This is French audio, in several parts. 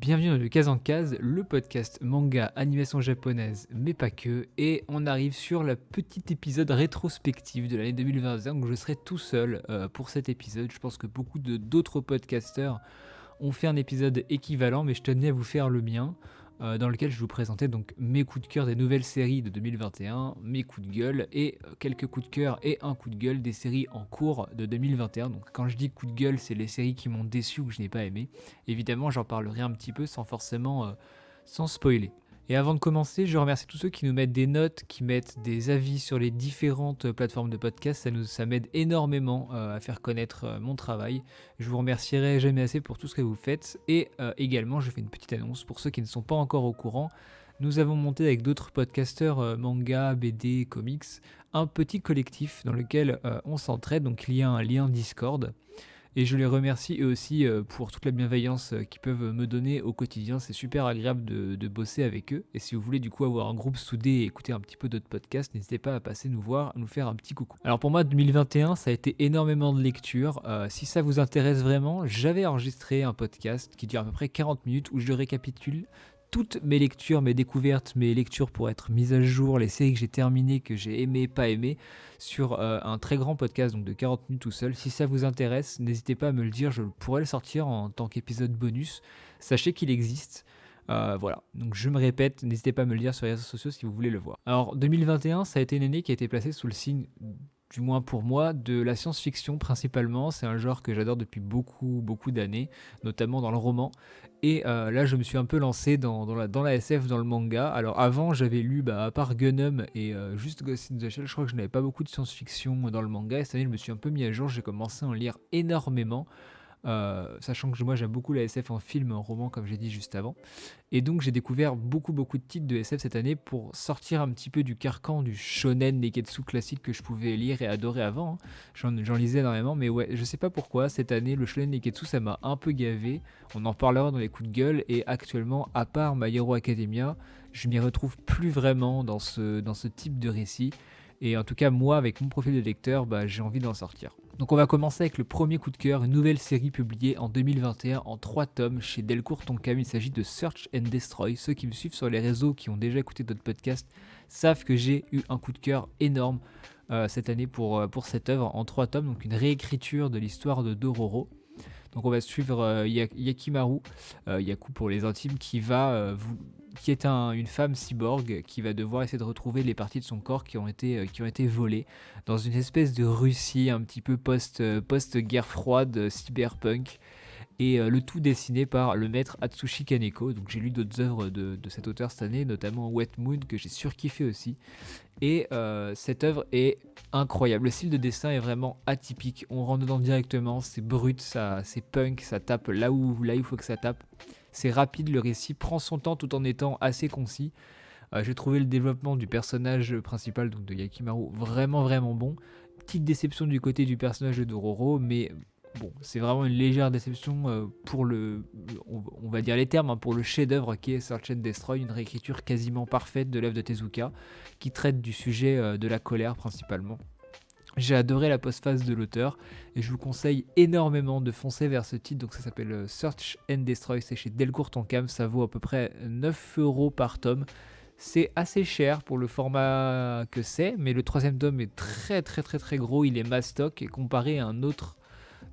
Bienvenue dans le Case en Case, le podcast manga animation japonaise, mais pas que, et on arrive sur le petit épisode rétrospectif de l'année 2021, où je serai tout seul pour cet épisode. Je pense que beaucoup d'autres podcasteurs ont fait un épisode équivalent, mais je tenais à vous faire le mien, dans lequel je vous présentais donc mes coups de cœur des nouvelles séries de 2021, mes coups de gueule et quelques coups de cœur et un coup de gueule des séries en cours de 2021. Donc quand je dis coup de gueule, c'est les séries qui m'ont déçu ou que je n'ai pas aimé. Évidemment, j'en parlerai un petit peu sans forcément sans spoiler. Et avant de commencer, je remercie tous ceux qui nous mettent des notes, qui mettent des avis sur les différentes plateformes de podcast. Ça m'aide énormément à faire connaître mon travail. Je vous remercierai jamais assez pour tout ce que vous faites. Et également, je fais une petite annonce pour ceux qui ne sont pas encore au courant. Nous avons monté avec d'autres podcasteurs manga, BD, comics, un petit collectif dans lequel on s'entraide. Donc il y a un lien Discord. Et je les remercie eux aussi pour toute la bienveillance qu'ils peuvent me donner au quotidien. C'est super agréable de bosser avec eux. Et si vous voulez du coup avoir un groupe soudé et écouter un petit peu d'autres podcasts, n'hésitez pas à passer nous voir, à nous faire un petit coucou. Alors pour moi, 2021, ça a été énormément de lectures. Si ça vous intéresse vraiment, j'avais enregistré un podcast qui dure à peu près 40 minutes où je récapitule toutes mes lectures, mes découvertes, mes lectures pour être mises à jour, les séries que j'ai terminées, que j'ai aimées, pas aimées, sur un très grand podcast donc de 40 minutes tout seul. Si ça vous intéresse, n'hésitez pas à me le dire, je pourrais le sortir en tant qu'épisode bonus. Sachez qu'il existe. Voilà, donc je me répète, n'hésitez pas à me le dire sur les réseaux sociaux si vous voulez le voir. Alors 2021, ça a été une année qui a été placée sous le signe, du moins pour moi, de la science-fiction principalement. C'est un genre que j'adore depuis beaucoup d'années, notamment dans le roman. Et là, je me suis un peu lancé dans la SF, dans le manga. Alors avant, j'avais lu, à part Gunum et juste Ghost in the Shell, je crois que je n'avais pas beaucoup de science-fiction dans le manga. Et cette année, je me suis un peu mis à jour, j'ai commencé à en lire énormément. Sachant que moi j'aime beaucoup la SF en film et en roman comme j'ai dit juste avant, et donc j'ai découvert beaucoup de titres de SF cette année pour sortir un petit peu du carcan du shonen neketsu classique que je pouvais lire et adorer avant, hein. J'en lisais énormément, mais ouais, je sais pas pourquoi cette année le shonen neketsu ça m'a un peu gavé. On en parlera dans les coups de gueule, et actuellement, à part My Hero Academia, je m'y retrouve plus vraiment dans ce type de récit. Et en tout cas, moi, avec mon profil de lecteur, j'ai envie d'en sortir. Donc on va commencer avec le premier coup de cœur, une nouvelle série publiée en 2021 en 3 tomes chez Delcourt Tonkam. Il s'agit de Search and Destroy. Ceux qui me suivent sur les réseaux, qui ont déjà écouté d'autres podcasts, savent que j'ai eu un coup de cœur énorme cette année pour cette œuvre en 3 tomes, donc une réécriture de l'histoire de Dororo. Donc on va suivre Yakimaru, Yaku pour les intimes, qui est une femme cyborg qui va devoir essayer de retrouver les parties de son corps qui ont été volées dans une espèce de Russie un petit peu post-guerre froide, cyberpunk. Et le tout dessiné par le maître Atsushi Kaneko. Donc j'ai lu d'autres œuvres de cet auteur cette année, notamment Wet Moon, que j'ai surkiffé aussi. Et cette œuvre est incroyable. Le style de dessin est vraiment atypique. On rentre dedans directement, c'est brut, c'est punk, ça tape là où il faut que ça tape. C'est rapide, le récit prend son temps tout en étant assez concis. J'ai trouvé le développement du personnage principal, donc de Yakimaru, vraiment bon. Petite déception du côté du personnage de Dororo, mais bon, c'est vraiment une légère déception pour on va dire les termes, hein, pour le chef-d'œuvre qui est Search and Destroy, une réécriture quasiment parfaite de l'œuvre de Tezuka, qui traite du sujet de la colère principalement. J'ai adoré la postface de l'auteur et je vous conseille énormément de foncer vers ce titre. Donc ça s'appelle Search and Destroy, c'est chez Delcourt Tonkam, ça vaut à peu près 9€ par tome. C'est assez cher pour le format que c'est, mais le 3e tome est très gros, il est mastoc, et comparé à une autre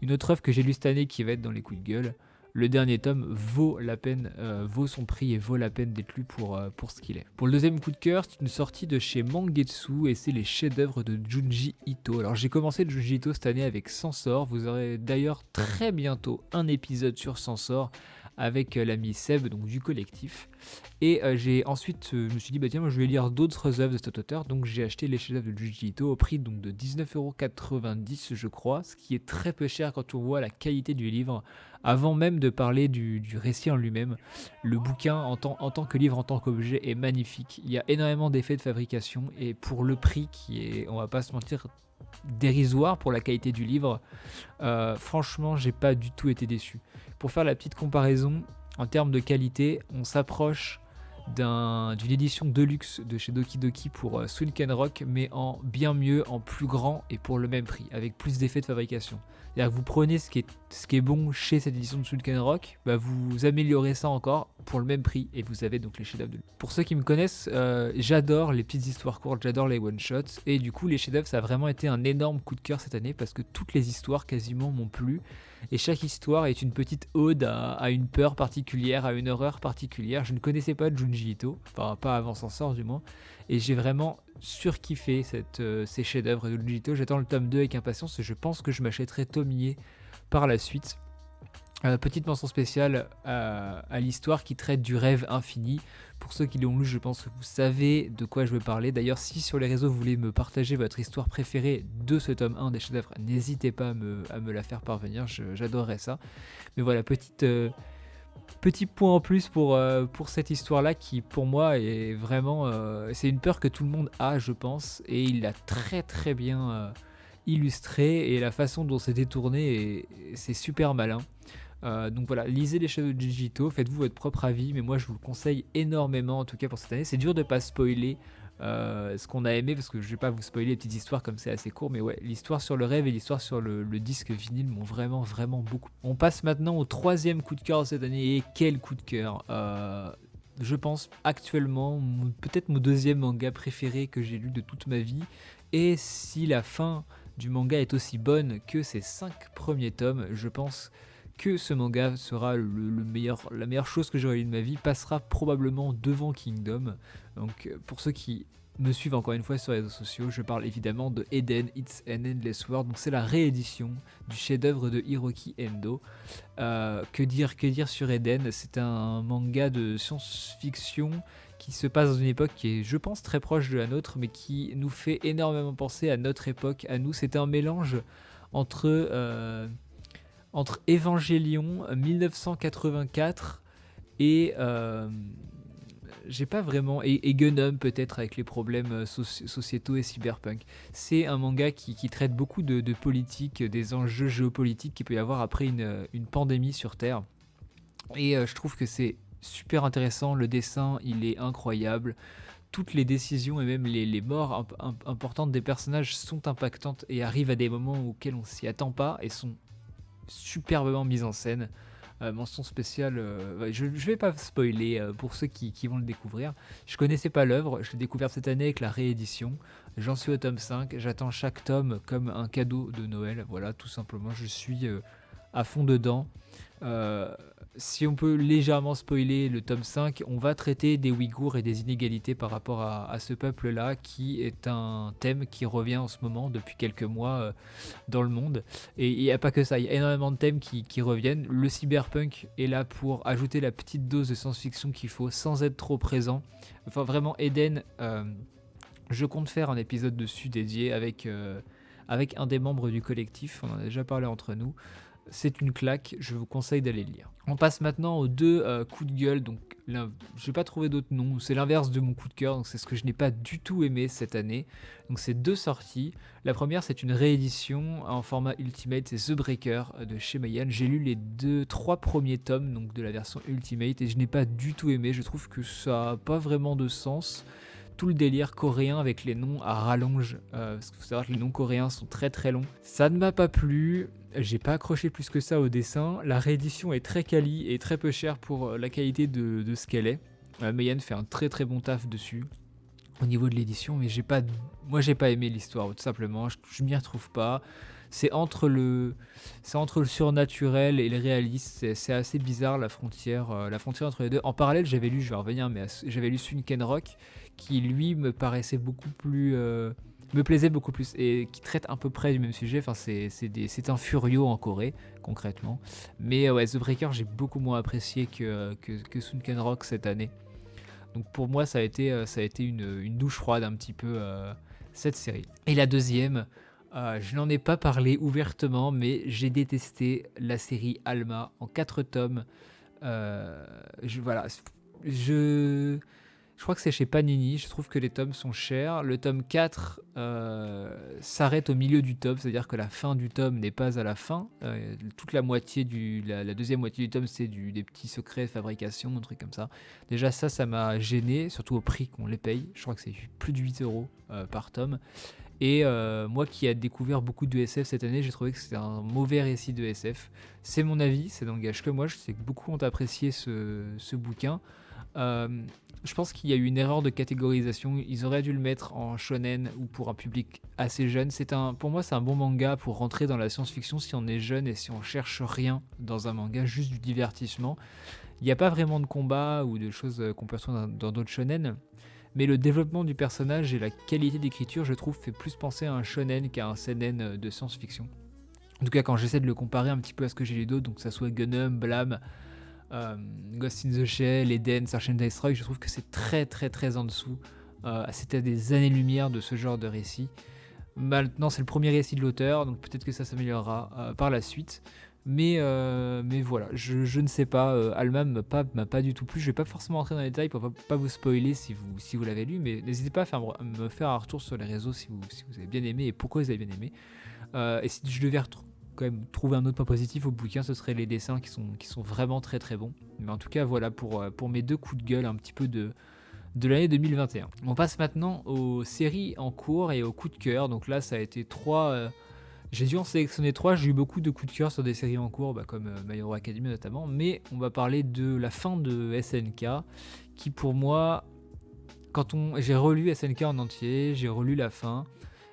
œuvre que j'ai lue cette année qui va être dans les coups de gueule, le dernier tome vaut la peine, vaut son prix et vaut la peine d'être lu pour ce qu'il est. Pour le deuxième coup de cœur, c'est une sortie de chez Mangetsu et c'est les chefs-d'œuvre de Junji Ito. Alors j'ai commencé le Junji Ito cette année avec Sansor. Vous aurez d'ailleurs très bientôt un épisode sur Sansor avec l'ami Seb, donc du collectif. Et ensuite, je me suis dit, tiens, moi je vais lire d'autres œuvres de cet auteur, donc j'ai acheté les chefs-d'œuvre de Junji Ito au prix donc, de 19,90€, je crois, ce qui est très peu cher quand on voit la qualité du livre. Avant même de parler du récit en lui-même, le bouquin en tant que livre, en tant qu'objet, est magnifique. Il y a énormément d'effets de fabrication, et pour le prix qui est, on va pas se mentir, dérisoire pour la qualité du livre, franchement, j'ai pas du tout été déçu. Pour faire la petite comparaison, en termes de qualité, on s'approche d'une édition deluxe de chez Doki Doki pour Sunken Rock, mais en bien mieux, en plus grand et pour le même prix, avec plus d'effets de fabrication. C'est-à-dire que vous prenez ce qui est bon chez cette édition de Sunken Rock, bah vous améliorez ça encore pour le même prix et vous avez donc les chefs-d'œuvre. Pour ceux qui me connaissent, j'adore les petites histoires courtes, j'adore les one-shots et du coup les chefs-d'œuvre ça a vraiment été un énorme coup de cœur cette année parce que toutes les histoires quasiment m'ont plu et chaque histoire est une petite ode à une peur particulière, à une horreur particulière. Je ne connaissais pas Junji Ito, enfin pas avant son sort du moins, et j'ai vraiment surkiffé ces chefs-d'œuvre de Junji Ito. J'attends le tome 2 avec impatience et je pense que je m'achèterai Tomie par la suite. Petite mention spéciale à l'histoire qui traite du rêve infini. Pour ceux qui l'ont lu, je pense que vous savez de quoi je veux parler. D'ailleurs, si sur les réseaux vous voulez me partager votre histoire préférée de ce tome 1 des chefs-d'œuvre, n'hésitez pas à me la faire parvenir, j'adorerais ça. Mais voilà, petit point en plus pour cette histoire-là qui pour moi est vraiment... c'est une peur que tout le monde a, je pense, et il l'a très très bien illustré, et la façon dont c'est détourné, c'est super malin. Donc voilà, lisez les Shadow Digito, faites-vous votre propre avis, mais moi je vous le conseille énormément en tout cas pour cette année. C'est dur de pas spoiler ce qu'on a aimé parce que je vais pas vous spoiler les petites histoires comme c'est assez court, mais ouais, l'histoire sur le rêve et l'histoire sur le disque vinyle m'ont vraiment vraiment beaucoup. On passe maintenant au troisième coup de cœur de cette année, et quel coup de cœur je pense actuellement peut-être mon deuxième manga préféré que j'ai lu de toute ma vie, et si la fin du manga est aussi bonne que ses 5 premiers tomes, je pense que ce manga sera la meilleure chose que j'aurai lue de ma vie, passera probablement devant Kingdom. Donc pour ceux qui me suivent encore une fois sur les réseaux sociaux, je parle évidemment de Eden, It's an Endless World. Donc c'est la réédition du chef-d'œuvre de Hiroki Endo. Que dire sur Eden? C'est un manga de science-fiction qui se passe dans une époque qui est, je pense, très proche de la nôtre, mais qui nous fait énormément penser à notre époque, à nous. C'est un mélange entre Evangelion 1984 et j'ai pas vraiment et Gunnum peut-être avec les problèmes sociétaux et cyberpunk. C'est un manga qui traite beaucoup de politique, des enjeux géopolitiques qu'il peut y avoir après une pandémie sur Terre. Et je trouve que c'est super intéressant, le dessin il est incroyable. Toutes les décisions et même les morts importantes des personnages sont impactantes et arrivent à des moments auxquels on s'y attend pas et sont superbement mise en scène. Mention spéciale, je vais pas spoiler pour ceux qui vont le découvrir. Je connaissais pas l'œuvre, je l'ai découvert cette année avec la réédition. J'en suis au tome 5, j'attends chaque tome comme un cadeau de Noël. Voilà, tout simplement, je suis à fond dedans. Si on peut légèrement spoiler le tome 5, on va traiter des Ouïghours et des inégalités par rapport à ce peuple-là, qui est un thème qui revient en ce moment depuis quelques mois dans le monde. Et il n'y a pas que ça, il y a énormément de thèmes qui reviennent. Le cyberpunk est là pour ajouter la petite dose de science-fiction qu'il faut sans être trop présent. Enfin vraiment, Eden, je compte faire un épisode dessus dédié avec un des membres du collectif, on en a déjà parlé entre nous. C'est une claque, je vous conseille d'aller le lire. On passe maintenant aux deux coups de gueule. Donc là, je n'ai pas trouvé d'autres noms, c'est l'inverse de mon coup de cœur, donc c'est ce que je n'ai pas du tout aimé cette année. Donc c'est deux sorties. La première, c'est une réédition en format Ultimate, c'est The Breaker de chez Mayan. J'ai lu les 3 premiers tomes donc de la version Ultimate et je n'ai pas du tout aimé. Je trouve que ça n'a pas vraiment de sens. Tout le délire coréen avec les noms à rallonge, parce qu'il faut savoir que les noms coréens sont très très longs. Ça ne m'a pas plu, j'ai pas accroché plus que ça au dessin. La réédition est très quali et très peu chère pour la qualité de ce qu'elle est. Mayan fait un très très bon taf dessus au niveau de l'édition, mais moi j'ai pas aimé l'histoire, tout simplement, je m'y retrouve pas. C'est entre le surnaturel et le réaliste, c'est assez bizarre la frontière entre les deux. En parallèle, je vais revenir, mais j'avais lu Sunken Rock, qui lui me paraissait beaucoup plus, me plaisait beaucoup plus, et qui traite à peu près du même sujet. Enfin, c'est un Furio en Corée, concrètement. Mais ouais, The Breaker, j'ai beaucoup moins apprécié que Sunken Rock cette année. Donc pour moi, ça a été une douche froide un petit peu cette série. Et la deuxième, je n'en ai pas parlé ouvertement, mais j'ai détesté la série Alma en 4 tomes. Je crois que c'est chez Panini, je trouve que les tomes sont chers. Le tome 4 s'arrête au milieu du tome, c'est-à-dire que la fin du tome n'est pas à la fin. Toute la moitié la deuxième moitié du tome, c'est des petits secrets de fabrication, un truc comme ça. Déjà ça m'a gêné, surtout au prix qu'on les paye. Je crois que c'est plus de 8 € par tome. Et moi qui ai découvert beaucoup de SF cette année, j'ai trouvé que c'était un mauvais récit de SF. C'est mon avis, ça n'engage que moi, je sais que beaucoup ont apprécié ce bouquin. Euh, je pense qu'il y a eu une erreur de catégorisation. Ils auraient dû le mettre en shonen ou pour un public assez jeune. Pour moi, c'est un bon manga pour rentrer dans la science-fiction si on est jeune et si on cherche rien dans un manga, juste du divertissement. Il n'y a pas vraiment de combat ou de choses qu'on peut retrouver dans d'autres shonen. Mais le développement du personnage et la qualité d'écriture, je trouve, fait plus penser à un shonen qu'à un seinen de science-fiction. En tout cas, quand j'essaie de le comparer un petit peu à ce que j'ai lu d'autres, donc que ça soit Gunham, Blam, Ghost in the Shell, Eden, Search and Destroy, je trouve que c'est très très très en dessous. C'était à des années-lumière de ce genre de récit. Maintenant, c'est le premier récit de l'auteur, donc peut-être que ça s'améliorera par la suite. Mais voilà, je ne sais pas. Alma m'a pas du tout plu. Je vais pas forcément rentrer dans les détails pour pas vous spoiler si vous l'avez lu, mais n'hésitez pas à me faire un retour sur les réseaux si vous avez bien aimé et pourquoi vous avez bien aimé. Et si je devais quand même trouver un autre point positif au bouquin, ce serait les dessins qui sont vraiment très très bons. Mais en tout cas, voilà pour mes deux coups de gueule un petit peu de l'année 2021. On passe maintenant aux séries en cours et aux coups de cœur. Donc là, ça a été trois. J'ai dû en sélectionner trois. J'ai eu beaucoup de coups de cœur sur des séries en cours, comme My Hero Academy notamment. Mais on va parler de la fin de SNK, qui pour moi, j'ai relu SNK en entier, j'ai relu la fin.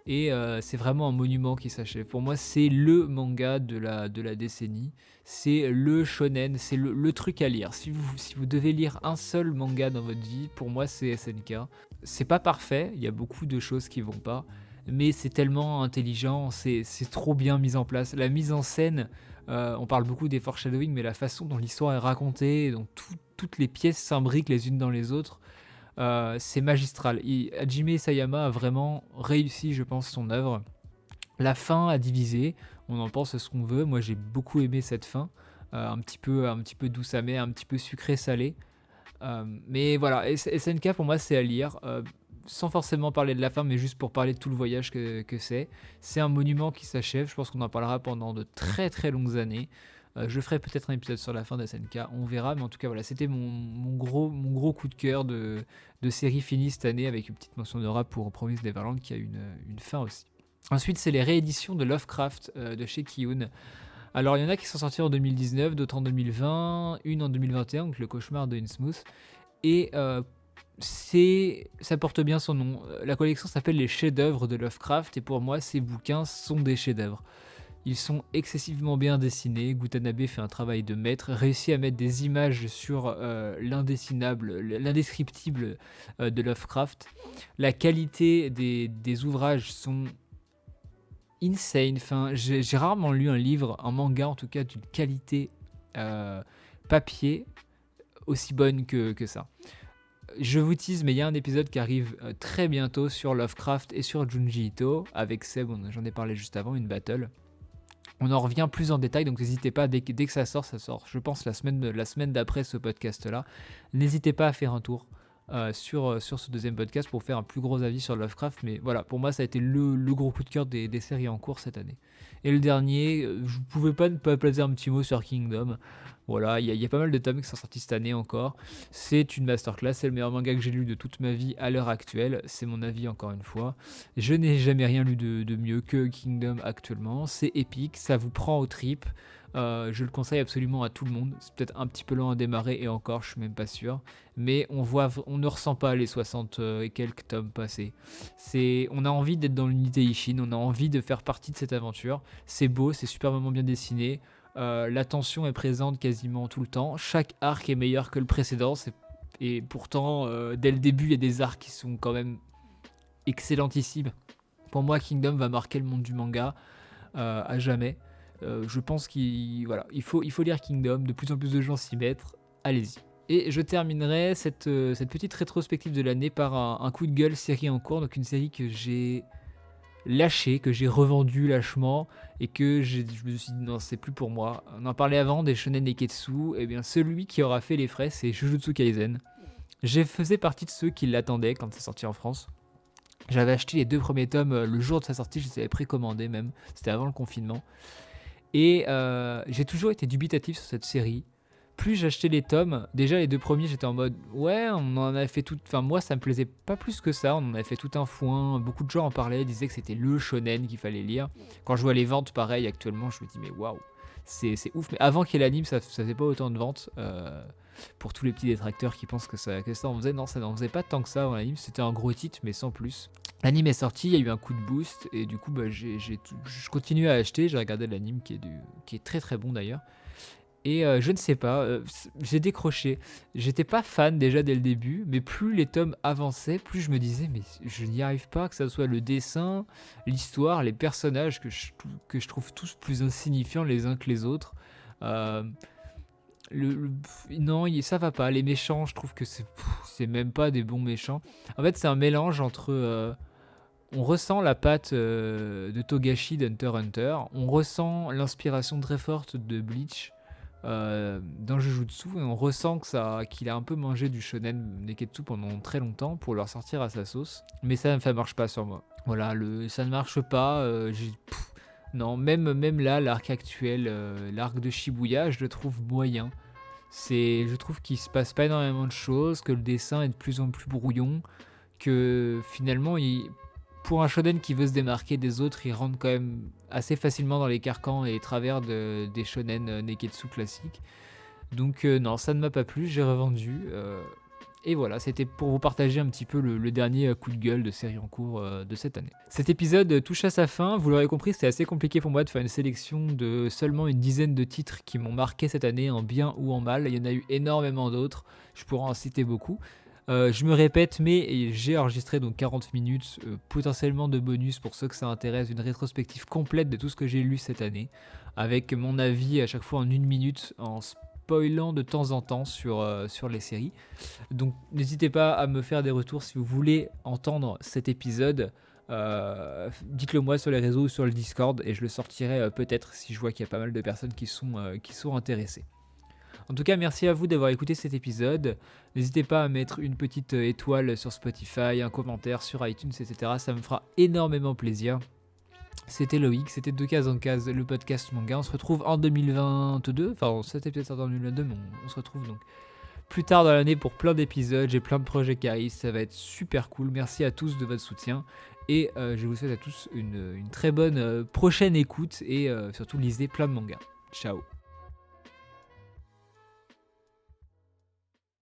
Et c'est vraiment un monument qui s'achève. Pour moi, c'est le manga de la décennie. C'est le shonen, c'est le truc à lire. Si vous devez lire un seul manga dans votre vie, pour moi, c'est SNK. C'est pas parfait, il y a beaucoup de choses qui vont pas, mais c'est tellement intelligent, c'est trop bien mis en place. La mise en scène, on parle beaucoup des foreshadowing, mais la façon dont l'histoire est racontée, dont toutes les pièces s'imbriquent les unes dans les autres, c'est magistral. Hajime Isayama a vraiment réussi, je pense, son œuvre. La fin a divisé, on en pense ce qu'on veut. Moi, j'ai beaucoup aimé cette fin, un petit peu douce amère, un petit peu sucré salé. Mais voilà, SNK pour moi c'est à lire, sans forcément parler de la fin, mais juste pour parler de tout le voyage que c'est. C'est un monument qui s'achève, je pense qu'on en parlera pendant de très très longues années. Je ferai peut-être un épisode sur la fin d'SNK, on verra, mais en tout cas voilà, c'était mon gros coup de cœur de série finie cette année, avec une petite mention de rap pour Promise Neverland qui a une fin aussi. Ensuite, c'est les rééditions de Lovecraft de chez Kiyun. Alors, il y en a qui sont sortis en 2019, d'autres en 2020, une en 2021, donc Le Cauchemar de Innsmouth. Et ça porte bien son nom. La collection s'appelle Les chefs-d'œuvre de Lovecraft, et pour moi, ces bouquins sont des chefs-d'œuvre. Ils sont excessivement bien dessinés. Gutanabe fait un travail de maître, réussit à mettre des images sur l'indessinable, l'indescriptible de Lovecraft. La qualité des ouvrages sont insane. Enfin, j'ai rarement lu un livre, un manga en tout cas, d'une qualité papier aussi bonne que ça. Je vous tease, mais il y a un épisode qui arrive très bientôt sur Lovecraft et sur Junji Ito avec Seb, j'en ai parlé juste avant, une battle. On en revient plus en détail, donc n'hésitez pas, dès que ça sort, je pense la semaine d'après ce podcast-là. N'hésitez pas à faire un tour sur ce deuxième podcast pour faire un plus gros avis sur Lovecraft. Mais voilà, pour moi, ça a été le gros coup de cœur des séries en cours cette année. Et le dernier, je ne pouvais pas ne pas placer un petit mot sur Kingdom. Voilà, il y a pas mal de tomes qui sont sortis cette année encore. C'est une masterclass, c'est le meilleur manga que j'ai lu de toute ma vie à l'heure actuelle. C'est mon avis encore une fois. Je n'ai jamais rien lu de mieux que Kingdom actuellement. C'est épique, ça vous prend aux tripes. Je le conseille absolument à tout le monde. C'est peut-être un petit peu lent à démarrer et encore, je suis même pas sûr. Mais on ne ressent pas les 60 et quelques tomes passés. On a envie d'être dans l'unité Ishin, on a envie de faire partie de cette aventure. C'est beau, c'est superbement bien dessiné. La tension est présente quasiment tout le temps. Chaque arc est meilleur que le précédent. Et pourtant, dès le début, il y a des arcs qui sont quand même excellentissimes. Pour moi, Kingdom va marquer le monde du manga à jamais. Je pense qu'il faut lire Kingdom. De plus en plus de gens s'y mettent. Allez-y. Et je terminerai cette petite rétrospective de l'année par un coup de gueule série en cours. Donc une série que j'ai lâché, que j'ai revendu lâchement et que je me suis dit non, c'est plus pour moi. On en parlait avant des shonen neketsu, et bien celui qui aura fait les frais, c'est Jujutsu Kaisen. Je faisais partie de ceux qui l'attendaient quand c'est sorti en France. J'avais acheté les 2 premiers tomes le jour de sa sortie, je les avais précommandés même, c'était avant le confinement. Et j'ai toujours été dubitatif sur cette série plus j'achetais les tomes, déjà les 2 premiers j'étais en mode ouais, on en avait fait tout, enfin moi ça me plaisait pas plus que ça, on en avait fait tout un foin, beaucoup de gens en parlaient, disaient que c'était le shonen qu'il fallait lire. Quand je vois les ventes pareil actuellement, je me dis mais waouh, c'est ouf. Mais avant qu'il y ait l'anime, ça faisait pas autant de ventes. Pour tous les petits détracteurs qui pensent que ça en faisait, non, ça n'en faisait pas tant que ça avant l'anime, c'était un gros titre mais sans plus. L'anime est sorti, il y a eu un coup de boost et du coup bah, je continue à acheter, j'ai regardé l'anime qui est très très bon d'ailleurs. Et je ne sais pas, j'ai décroché. J'étais pas fan déjà dès le début, mais plus les tomes avançaient, plus je me disais mais je n'y arrive pas, que ça soit le dessin, l'histoire, les personnages que je trouve tous plus insignifiants les uns que les autres. Euh, non, ça va pas. Les méchants, je trouve que c'est même pas des bons méchants. En fait, c'est un mélange entre. On ressent la patte de Togashi d'Hunter x Hunter. On ressent l'inspiration très forte de Bleach dans Jujutsu. Et on ressent qu'il a un peu mangé du shonen Neketsu pendant très longtemps pour le ressortir à sa sauce. Mais ça marche pas sur moi. Voilà, ça ne marche pas. Non, même là, l'arc actuel, l'arc de Shibuya, je le trouve moyen. Je trouve qu'il se passe pas énormément de choses, que le dessin est de plus en plus brouillon, que finalement, pour un shonen qui veut se démarquer des autres, il rentre quand même assez facilement dans les carcans et les travers des shonen Neketsu classiques. Donc non, ça ne m'a pas plu, j'ai revendu. Et voilà, c'était pour vous partager un petit peu le dernier coup de gueule de série en cours de cette année. Cet épisode touche à sa fin, vous l'aurez compris, c'était assez compliqué pour moi de faire une sélection de seulement une dizaine de titres qui m'ont marqué cette année en bien ou en mal. Il y en a eu énormément d'autres, je pourrais en citer beaucoup. Je me répète, mais j'ai enregistré donc 40 minutes, potentiellement de bonus pour ceux que ça intéresse, une rétrospective complète de tout ce que j'ai lu cette année, avec mon avis à chaque fois en 1 minute, en spoilant de temps en temps sur les séries. Donc n'hésitez pas à me faire des retours si vous voulez entendre cet épisode. Dites-le moi sur les réseaux ou sur le Discord et je le sortirai peut-être si je vois qu'il y a pas mal de personnes qui sont intéressées. En tout cas, merci à vous d'avoir écouté cet épisode. N'hésitez pas à mettre une petite étoile sur Spotify, un commentaire sur iTunes, etc. Ça me fera énormément plaisir. C'était Loïc, c'était De Case en Case, le podcast manga. On se retrouve en 2022, enfin c'était peut-être en 2022, mais on se retrouve donc plus tard dans l'année pour plein d'épisodes. J'ai plein de projets qui arrivent, ça va être super cool. Merci à tous de votre soutien et je vous souhaite à tous une très bonne prochaine écoute et surtout lisez plein de mangas. Ciao.